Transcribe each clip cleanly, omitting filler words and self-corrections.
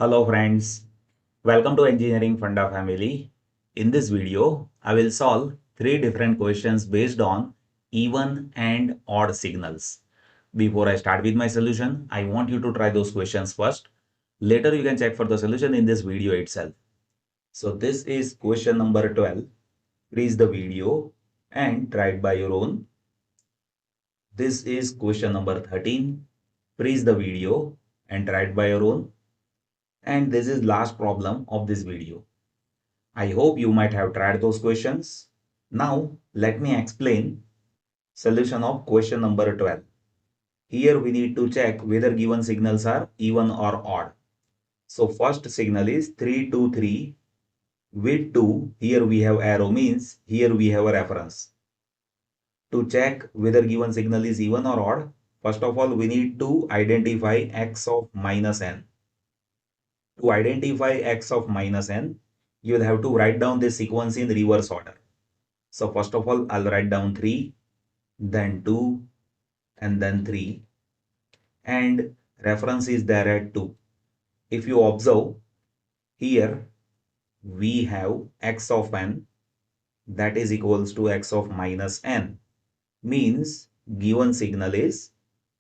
Hello friends, welcome to Engineering Funda family. In this video, I will solve three different questions based on even and odd signals. Before I start with my solution, I want you to try those questions first. Later you can check for the solution in this video itself. So this is question number 12. Freeze the video and try it by your own. This is question number 13. Freeze the video and try it by your own. And this is last problem of this video. I hope you might have tried those questions. Now let me explain solution of question number 12. Here we need to check whether given signals are even or odd. So first signal is 3 2 3 with 2. Here we have arrow means here we have a reference. To check whether given signal is even or odd, first of all we need to identify x of minus n. To identify x of minus n, you will have to write down this sequence in reverse order. So first of all, I'll write down 3, then 2, and then 3. And reference is there at 2. If you observe, here we have x of n that is equals to x of minus n. Means given signal is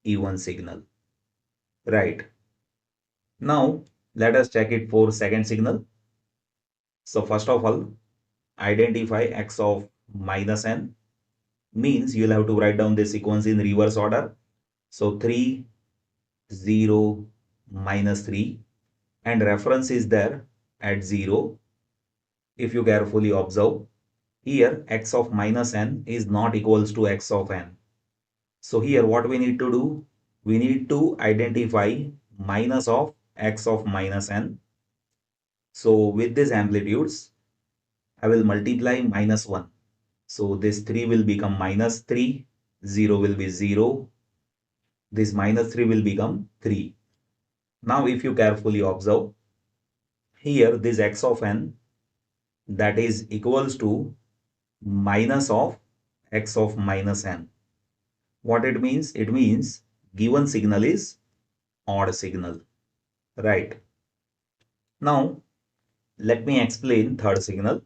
even signal. Right. Now, let us check it for second signal. So first of all, identify x of minus n. Means you'll have to write down this sequence in reverse order. So 3, 0, minus 3 and reference is there at 0. If you carefully observe, here x of minus n is not equals to x of n. So here what we need to do? We need to identify minus of x of minus n. So with these amplitudes, I will multiply minus 1. So this 3 will become minus 3, 0 will be 0. This minus 3 will become 3. Now if you carefully observe, here this x of n that is equals to minus of x of minus n. What it means? It means given signal is odd signal. Right. Now let me explain third signal.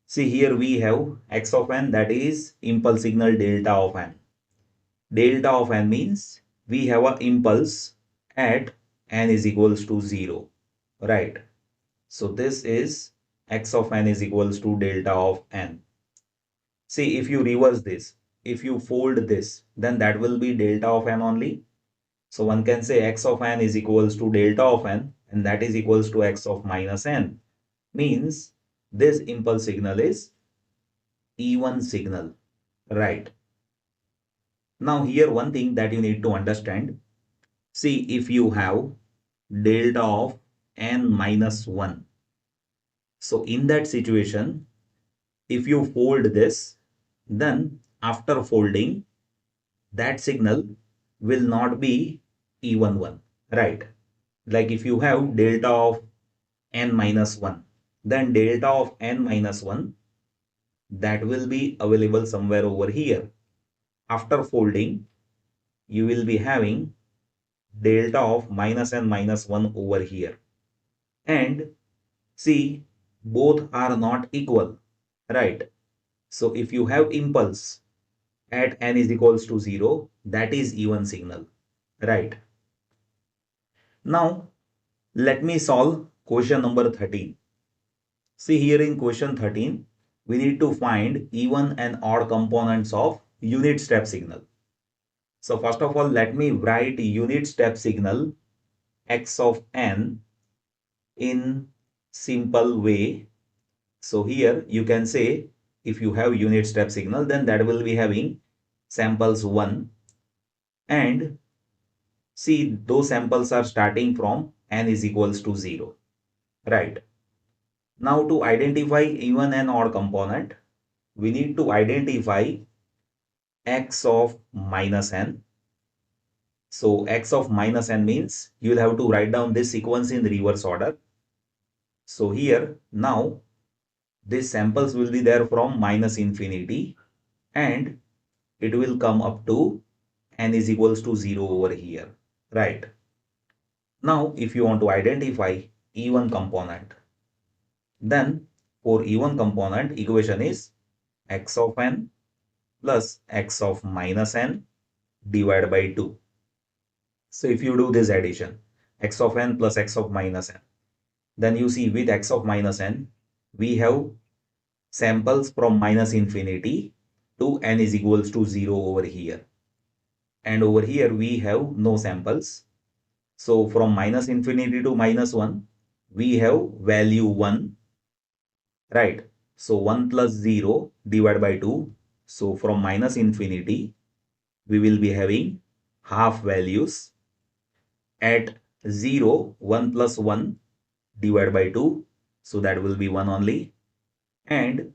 See here we have x of n that is impulse signal delta of n. Delta of n means we have an impulse at n is equals to 0. Right. So this is x of n is equals to delta of n. See, if you reverse this, if you fold this, then that will be delta of n only. So one can say x of n is equals to delta of n and that is equals to x of minus n. Means this impulse signal is even signal. Right. Now here one thing that you need to understand. See, if you have delta of n minus 1. So in that situation, if you fold this, then after folding, that signal will not be even one, right? Like if you have delta of n minus 1, then delta of n minus 1, that will be available somewhere over here. After folding, you will be having delta of minus n minus 1 over here. And see, both are not equal, right? So if you have impulse at n is equals to 0, that is even signal, right? Now, let me solve question number 13. See here in question 13, we need to find even and odd components of unit step signal. So first of all, let me write unit step signal x of n in simple way. So here you can say if you have unit step signal, then that will be having samples 1 and see those samples are starting from n is equals to 0, right? Now to identify even and odd component, we need to identify x of minus n. So x of minus n means you will have to write down this sequence in reverse order. So here now these samples will be there from minus infinity and it will come up to n is equals to 0 over here, right? Now, if you want to identify even component, then for even component, equation is x of n plus x of minus n divided by 2. So if you do this addition, x of n plus x of minus n, then you see with x of minus n, we have samples from minus infinity to n is equals to 0 over here. And over here we have no samples. So from minus infinity to minus 1, we have value 1, right? So 1 plus 0 divided by 2. So from minus infinity, we will be having half values. At 0, 1 plus 1 divided by 2. So that will be 1 only. And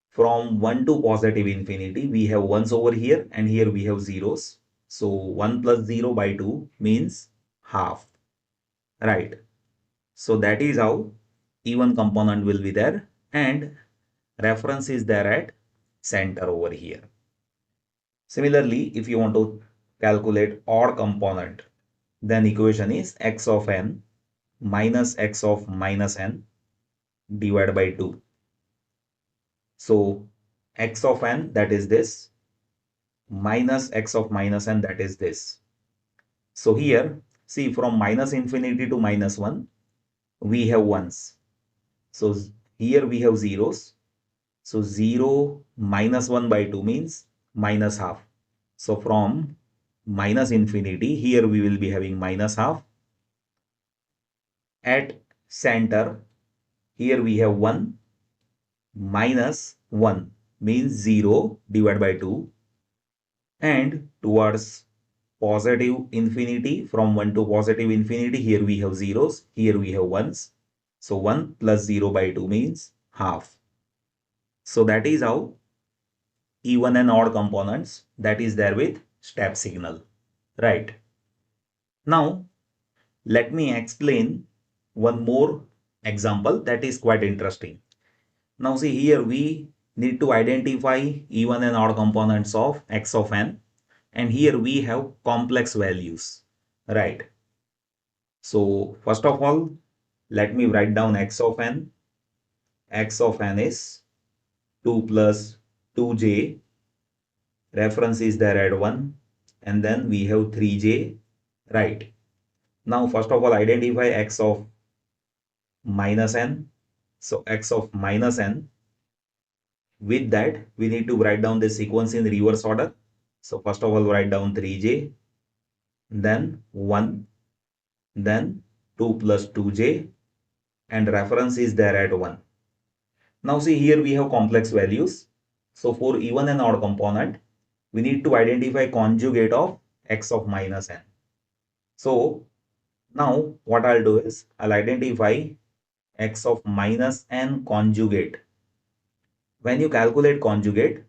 from 1 to positive infinity, we have 1s over here and here we have zeros. So 1 plus 0 by 2 means half, right? So that is how even component will be there and reference is there at center over here. Similarly, if you want to calculate odd component, then equation is x of n minus x of minus n divided by 2. So x of n, that is this, minus x of minus n, that is this. So here, see, from minus infinity to minus 1, we have ones. So here we have zeros. So 0 minus 1 by 2 means minus half. So from minus infinity, here we will be having minus half. At center, here we have 1 minus 1 means 0 divided by 2. And towards positive infinity, from 1 to positive infinity, here we have zeros, here we have ones. So 1 plus 0 by 2 means half. So that is how even and odd components that is there with step signal, right? Now, let me explain one more example that is quite interesting. Now see, here we need to identify even and odd components of x of n, and here we have complex values, right? So first of all, let me write down x of n. X of n is 2 plus 2j, reference is there at 1, and then we have 3j, right? Now first of all, identify x of minus n. So x of minus n, with that we need to write down the sequence in reverse order. So first of all, write down 3j, then 1, then 2 plus 2j, and reference is there at 1. Now see, here we have complex values. So for even and odd component, we need to identify conjugate of x of minus n. So now what I'll do is I'll identify x of minus n conjugate. When you calculate conjugate,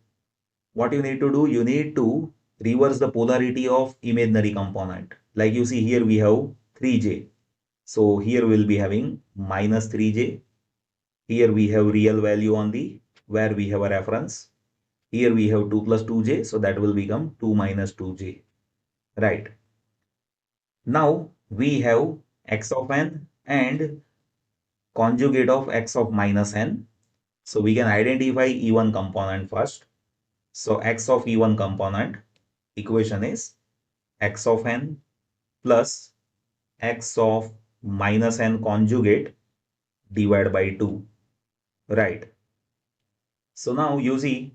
what you need to do, you need to reverse the polarity of imaginary component. Like you see here we have 3j. So here we'll be having minus 3j. Here we have real value only where we have a reference. Here we have 2 plus 2j. So that will become 2 minus 2j. Right. Now we have x of n and conjugate of x of minus n. So we can identify even component first. So x of even component equation is x of n plus x of minus n conjugate divided by 2, right? So now you see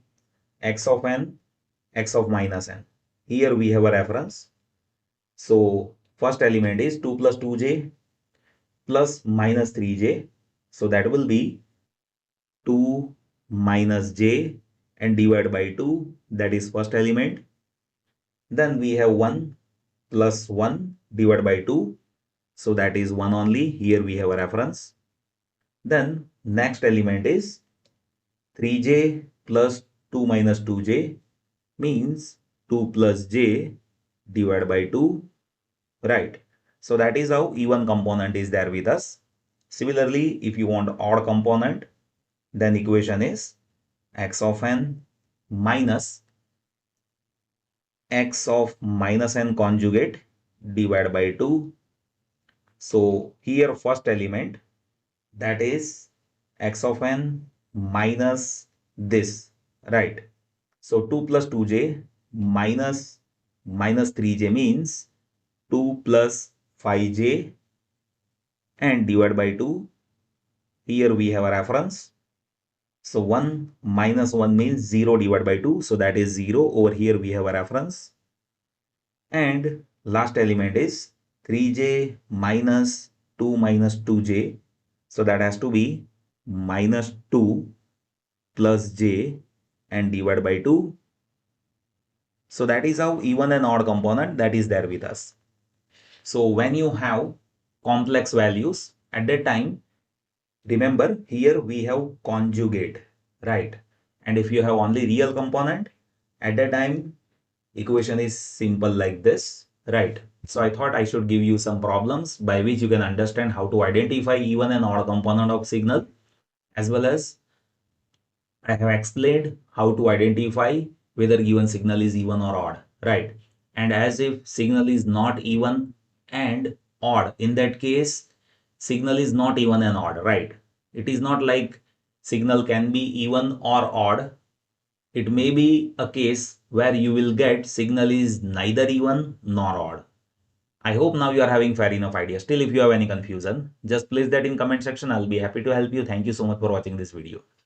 x of n, x of minus n. Here we have a reference. So first element is 2 plus 2j plus minus 3j. So that will be 2 minus j and divided by 2. That is first element. Then we have 1 plus 1 divided by 2. So that is 1 only. Here we have a reference. Then next element is 3j plus 2 minus 2j means 2 plus j divided by 2, right? So that is how even component is there with us. Similarly, if you want odd component, then equation is x of n minus x of minus n conjugate divided by 2. So here first element, that is x of n minus this, right? So 2 plus 2j minus minus 3j means 2 plus 5j and divide by 2. Here we have a reference. So 1 minus 1 means 0 divided by 2. So that is 0. Over here we have a reference. And last element is 3j minus 2 minus 2j. So that has to be minus 2 plus j and divide by 2. So that is how even and odd component that is there with us. So when you have complex values at that time, remember here we have conjugate, right? And if you have only real component, at that time equation is simple like this, right? So I thought I should give you some problems by which you can understand how to identify even and odd component of signal, as well as I have explained how to identify whether given signal is even or odd, right? And as if signal is not even and odd, in that case, signal is not even and odd, right? It is not like signal can be even or odd. It may be a case where you will get signal is neither even nor odd. I hope now you are having fair enough idea. Still, if you have any confusion, just place that in comment section. I'll be happy to help you. Thank you so much for watching this video.